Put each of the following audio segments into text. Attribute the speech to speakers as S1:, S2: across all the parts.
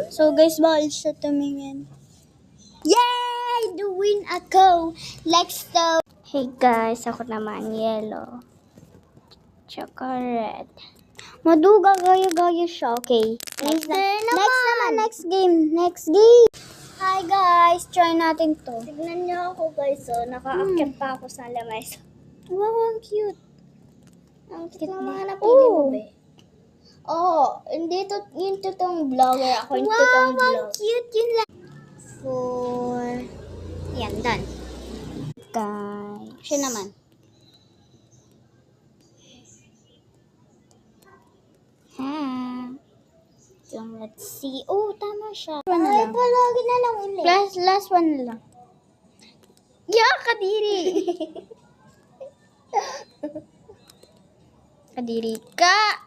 S1: So guys, bawal siya tumingin. Yay! Win ako! Let's go! Hey guys, ako naman, yellow. Tsaka red. Maduga, gaya-gaya siya. Okay. Next game. Hi guys, try natin to.
S2: Tignan niyo ako guys, so nakaakyat pa ako sa lamesa.
S1: Wow, ang cute.
S2: Ang cute ng mga napili mo, be. Oh, hindi to, yung totoong vlogger ako, yung totoong
S1: Wow, ang
S2: vlog.
S1: cute yun lang.
S2: 4. Yan, done.
S1: Guys.
S2: Siya naman.
S1: Ha.
S2: So, let's see. Oh, tama siya.
S1: One na
S2: Ay,
S1: lang.
S2: palagi na lang ulit.
S1: Last one na lang. Yeah, kadiri. Kadiri ka.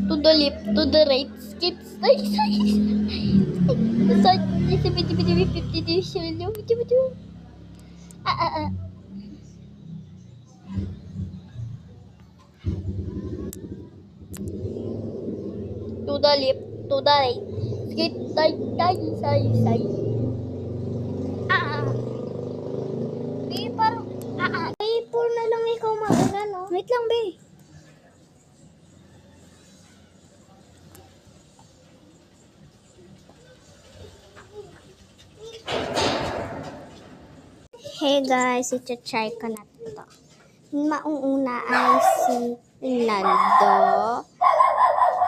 S1: To the left, to the right, skip, side. To the left, to the right, skip, side.
S2: Be, parang, paper na lang ikaw mauna, no?
S1: Wait lang, be. Hey guys, iti-try ko na to. Maunguna ay si Ronaldo,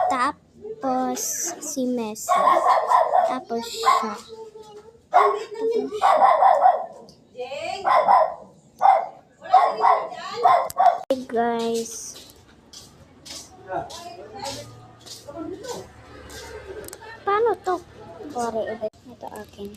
S1: tapos si Messi, tapos siya. Hey guys. Paano to? Sorry, ito akin.